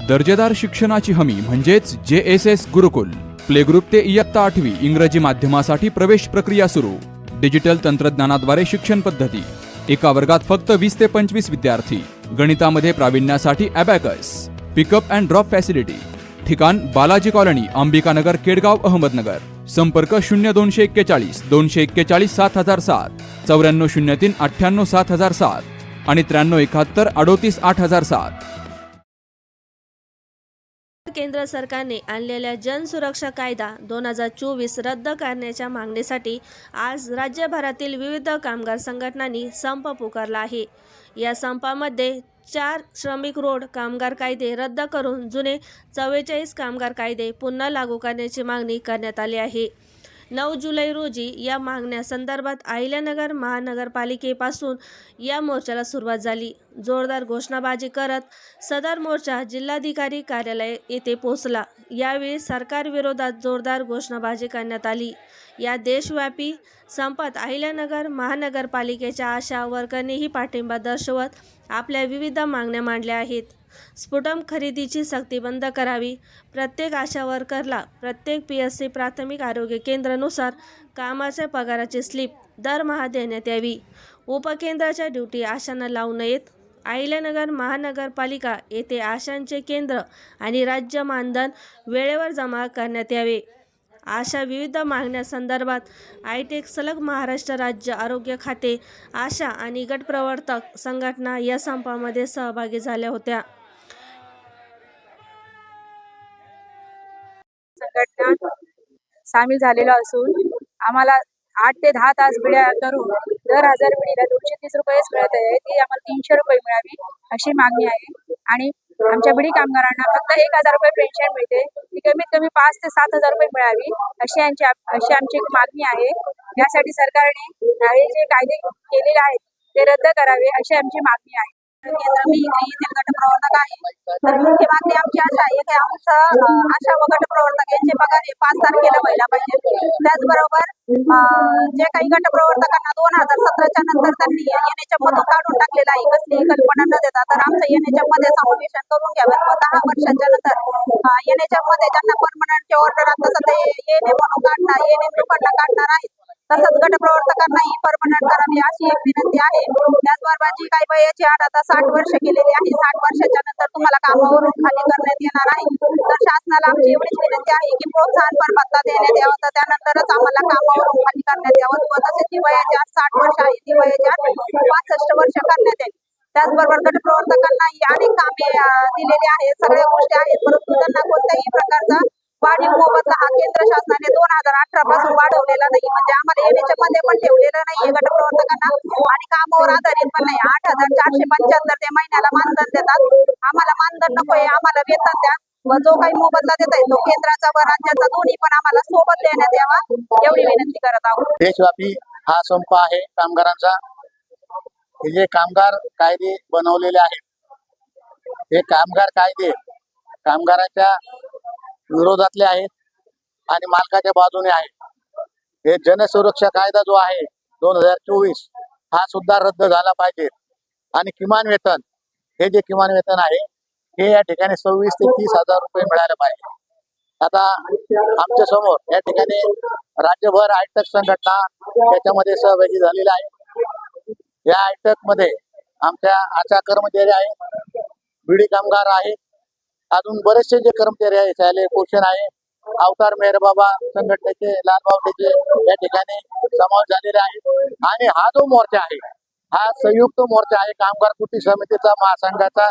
दर्जेदार शिक्षणाची हमी म्हणजेच JSS गुरुकुल. प्ले ग्रुप ते इयत्ता 8वी इंग्रजी माध्यमासाठी प्रवेश प्रक्रिया सुरू. डिजिटल तंत्रज्ञानाद्वारे शिक्षण पद्धती. एका वर्गात फक्त 20 ते 25 विद्यार्थी. गणितामध्ये प्रावीण्यासाठी abacus. Pickup and drop facility. ठिकाण बालाजी कॉलनी, अंबिकानगर, केडगाव, अहमदनगर. संपर्क 0241 241 7007, 9403 98 7007 आणि 9371 38 8007. केंद्र सरकारने आणलेल्या जनसुरक्षा कायदा 2024 रद्द करण्याच्या मागणीसाठी आज राज्यभरातील विविध कामगार संघटनांनी संप पुकारला आहे. या संपामध्ये 4 श्रमिक रोड कामगार कायदे रद्द करून जुने 44 कामगार कायदे पुन्हा लागू करण्याची मागणी करण्यात आली आहे. 9 जुलै रोजी या मागण्यासंदर्भात अहिल्यानगर महानगरपालिकेपासून या मोर्चाला सुरुवात झाली. जोरदार घोषणाबाजी करत सदर मोर्चा जिल्हाधिकारी कार्यालय येथे पोहोचला. यावेळी सरकारविरोधात जोरदार घोषणाबाजी करण्यात आली. या देशव्यापी संपात अहिल्यानगर महानगरपालिकेच्या आशा वर्करनीही पाठिंबा दर्शवत आपल्या विविध मागण्या मांडल्या आहेत. स्फुटम खरेदीची सक्ती बंद करावी. प्रत्येक आशा वर्करला प्रत्येक PSC प्राथमिक आरोग्य केंद्रानुसार कामाच्या पगाराची स्लिप दरमहा देण्यात यावी. उपकेंद्राच्या ड्युटी आशांना लावू नयेत. अहिल्यानगर महानगरपालिका येथे आशांचे केंद्र आणि राज्य मानधन वेळेवर जमा करण्यात यावे. अशा विविध मागण्यांसंदर्भात आयटेक सलग महाराष्ट्र राज्य आरोग्य खाते, आशा आणि गटप्रवर्तक संघटना या संपामध्ये सहभागी झाल्या होत्या. संघटना सामील झालेलो असून आम्हाला 8 ते 10 तास बिड्या करून दर 1000 बिडीला 230 रुपयेच मिळत आहे. ती आम्हाला 300 रुपये मिळावी अशी मागणी आहे. आणि आमच्या बिडी कामगारांना फक्त 1000 रुपये पेन्शन मिळते, ती कमीत कमी 5 ते 7000 रुपये मिळावी अशी आमची एक मागणी आहे. यासाठी सरकारने हे जे कायदे केलेले आहेत ते रद्द करावे अशी आमची मागणी आहे. केंद्र मी येथील गटप्रवर्तक आहे. तर मुख्य मागणी आमची अशी आहे की आमचं आशा व गटप्रवर्तक यांचे पगार हे 5 तारखेला व्हायला पाहिजे. त्याचबरोबर जे काही गटप्रवर्तकांना 2017च्या नंतर त्यांनी NHM मधून काढून टाकलेलं आहे, कसलीही कल्पना न देता, तर आमचं NHM मध्ये समावेशन करून घ्यावं व 10 वर्षाच्या नंतर NHM मध्ये ज्यांना परमनंटची ऑर्डर आता सध्या ANM म्हणून काढणार, ANM लोकांना काढणार आहेत, तसंच गटप्रवर्तकांनाही परमनंट करावी अशी एक विनंती आहे. त्याचबरोबर जी काही वयाची अट आता 60 वर्ष केलेली आहे, 60 वर्षाच्या नंतर तुम्हाला कामावरून खाली करण्यात येणार आहे. तर शासनाला आमची एवढीच विनंती आहे की प्रोत्साहनपर भत्ता देण्यात यावा, तर त्यानंतरच आम्हाला कामावरून खाली करण्यात यावं. व तसेच जी वयाची अट 60 वर्ष आहे ती वयाची अट 65 वर्ष करण्यात यावी. त्याचबरोबर गटप्रवर्तकांनाही अनेक कामे दिलेली आहेत, सगळ्या गोष्टी आहेत, परंतु त्यांना कोणत्याही प्रकारचा वाढीव मोबदला हा केंद्र शासनाने 2018 पासून वाढवलेला नाही. म्हणजे आम्हाला NHM मध्ये पण ठेवलेलं नाहीये गटप्रवर्तकांना आणि कामावर आधारित पण नाही. 8475 ते महिन्याला मानधन देतात. आम्हाला मानधन नकोय, आम्हाला वेतन द्या व जो काही मोबदला देताय तो केंद्राचा व राज्याचा दोन्ही पण आम्हाला सोबत देण्यात यावा एवढी विनंती करत आहोत. देशव्यापी हा संप आहे कामगारांचा. हे जे कामगार कायदे बनवलेले आहेत, हे कामगार कायदे कामगारांच्या विरोधातले आहेत आणि मालकाच्या बाजूने आहेत. हे जनसुरक्षा कायदा जो आहे 2024 हा सुद्धा रद्द झाला पाहिजे. आणि किमान वेतन, हे जे किमान वेतन आहे हे या ठिकाणी 26 ते 30,000 रुपये मिळायला पाहिजे. आता आमच्या समोर या ठिकाणी राज्यभर आयटक संघटना त्याच्यामध्ये सहभागी झालेला आहे. या आयटक मध्ये आमच्या आशा कर्मचारी आहेत, बिडी कामगार आहेत, अजून बरेचसे जे कर्मचारी आहेत, शालेय पोषण आहे, अवतार मेहरबाबा संघटनेचे, लालबावटेचे या ठिकाणी समावेश झालेले आहे. आणि हा जो मोर्चा आहे हा संयुक्त मोर्चा आहे. कामगार कृती समितीचा, महासंघाचा,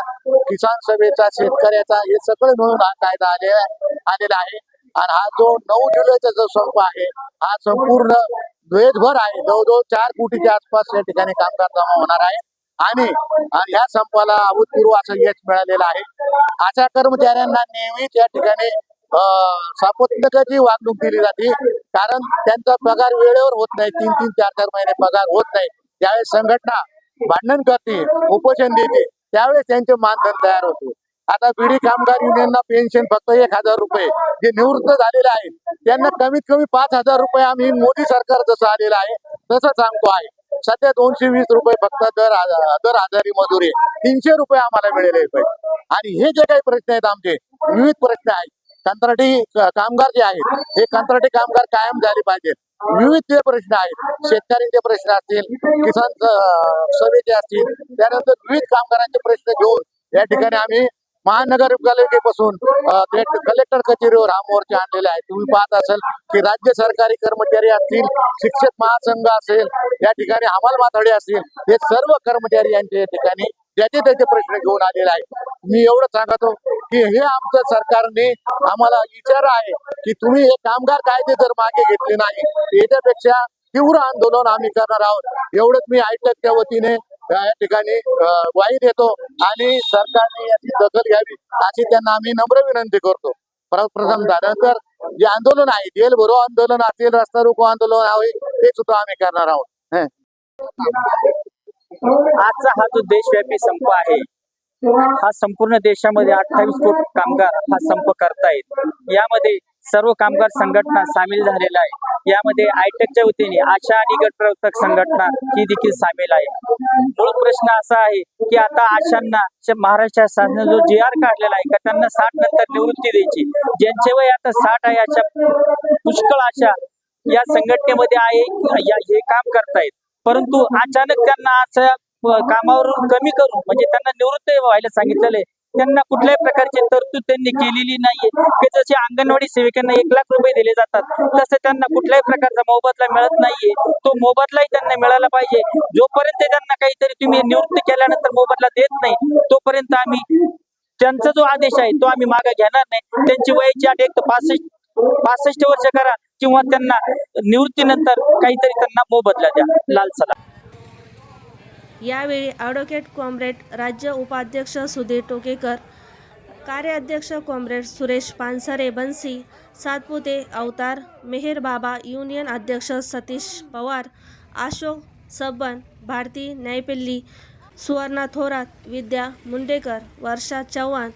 किसान सभेचा, शेतकऱ्याचा, हे सगळे मिळून हा कायदा आलेला आहे. आणि हा जो 9 जुलैचा जो संप आहे हा संपूर्ण देशभर आहे. जवळजवळ 4 कोटीच्या आसपास या ठिकाणी कामगार जमा होणार आहे. आणि ह्या संपाला अभूतपूर्व असं यश मिळालेलं आहे. अशा कर्मचाऱ्यांना नेहमीच या ठिकाणी सापत्नकाची वागणूक दिली जाते, कारण त्यांचा पगार वेळेवर होत नाही. 3-3, 4-4 महिने पगार होत नाही. त्यावेळेस संघटना भांडण करते, उपोषण देते, त्यावेळेस त्यांचे मानधन तयार होते. आता बिडी कामगार युनियनला पेन्शन फक्त 1000 रुपये, जे निवृत्त झालेले आहेत त्यांना कमीत कमी 5000 रुपये आम्ही मोदी सरकार जसं आलेलं आहे तसं सांगतो आहे. सध्या 220 रुपये फक्त दर हजारी मजुरी आहे. 300 रुपये आम्हाला मिळाले पाहिजे. आणि हे जे काही प्रश्न आहेत आमचे विविध प्रश्न आहेत. कंत्राटी कामगार जे आहेत हे कंत्राटी कामगार कायम झाले पाहिजेत. विविध जे प्रश्न आहेत शेतकऱ्यांचे प्रश्न असतील, किसान सभेचे असतील, त्यानंतर विविध कामगारांचे प्रश्न घेऊन या ठिकाणी आम्ही महानगरपालिकेपासून कलेक्टर कचेरीवर हा मोर्चा आणलेला आहे. तुम्ही पाहत असाल की राज्य सरकारी कर्मचारी असतील, शिक्षक महासंघ असेल, या ठिकाणी हमाल माथाडी असतील, हे सर्व कर्मचारी यांच्या ठिकाणी ज्याचे त्याचे प्रश्न घेऊन आलेले आहेत. मी एवढं सांगतो की हे आमचं सरकारने आम्हाला इशारा आहे की तुम्ही हे कामगार कायदे जर मागे घेतले नाही याच्यापेक्षा तीव्र आंदोलन आम्ही करणार आहोत. एवढंच मी आयटकच्या वतीने या ठिकाणी ग्वाही देतो आणि सरकारने याची दखल घ्यावी अशी त्यांना आम्ही नम्र विनंती करतो. प्रथम त्यानंतर जे आंदोलन आहे, जेल भरो आंदोलन असेल, रस्ता रोको आंदोलन आहे, ते सुद्धा आम्ही करणार आहोत. आजचा हा जो देशव्यापी संप आहे हा संपूर्ण देशामध्ये 28 कोटी कामगार हा संप करतायत. यामध्ये सर्व कामगार संघटना सामील झालेला आहे. यामध्ये आयटेकच्या वतीने आशा आणि गट प्रवर्तक संघटना ही देखील सामील आहे. मूळ प्रश्न असा आहे की आता आशांना महाराष्ट्र शासनाने जो GR काढलेला आहे का त्यांना 60 नंतर निवृत्ती द्यायची. ज्यांचे वय आता 60 आहे अशा पुष्कळ आशा या संघटनेमध्ये आहे, हे काम करतायत. परंतु अचानक त्यांना असं कामावरून कमी करून म्हणजे त्यांना निवृत्त व्हायला सांगितलेलं आहे. त्यांना कुठल्याही प्रकारची तरतूद त्यांनी केलेली नाहीये. जसे अंगणवाडी सेविकांना 1 लाख रुपये दिले जातात तसं त्यांना कुठल्याही प्रकारचा मोबदला मिळत नाहीये. तो मोबदलाही त्यांना मिळाला पाहिजे. जोपर्यंत त्यांना काहीतरी तुम्ही निवृत्त केल्यानंतर मोबदला देत नाही तोपर्यंत आम्ही त्यांचा जो आदेश आहे तो आम्ही मागे घेणार नाही. त्यांची वयाची अट एक 65 वर्ष करा किंवा त्यांना निवृत्तीनंतर काहीतरी त्यांना मोबदला द्या. लाल सलाम. यावेळी ॲडव्होकेट कॉम्रेड राज्य उपाध्यक्ष सुधीर टोकेकर, कार्याध्यक्ष कॉम्रेड सुरेश पानसरे बन्सी, सातपुते अवतार, मेहेर बाबा, युनियन अध्यक्ष सतीश पवार, अशोक सबन, भारती न्यायपिल्ली, सुवर्णा थोरात, विद्या मुंडेकर, वर्षा चव्हाण,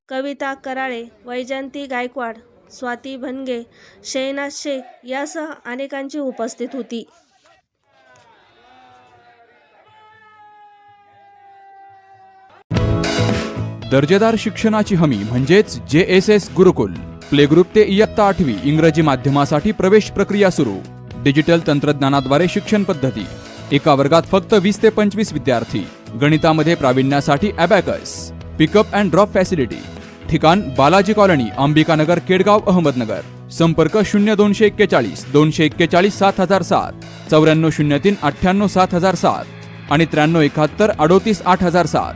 कविता कराळे, वैजयंती गायकवाड, स्वाती भनगे, शैनाज शेख यासह अनेकांची उपस्थित होती. दर्जेदार शिक्षणाची हमी म्हणजेच JSS गुरुकुल. प्ले ग्रुप ते इयत्ता 8वी इंग्रजी माध्यमासाठी प्रवेश प्रक्रिया सुरू. डिजिटल तंत्रज्ञानाद्वारे शिक्षण पद्धती. एका वर्गात फक्त 20 ते 25 विद्यार्थी. गणितामध्ये प्रावीण्यासाठी abacus. Pickup and drop facility. ठिकाण बालाजी कॉलनी, अंबिकानगर, केडगाव, अहमदनगर. संपर्क 0241 241 7007, 9403 98 7007 आणि 9371 38 8007.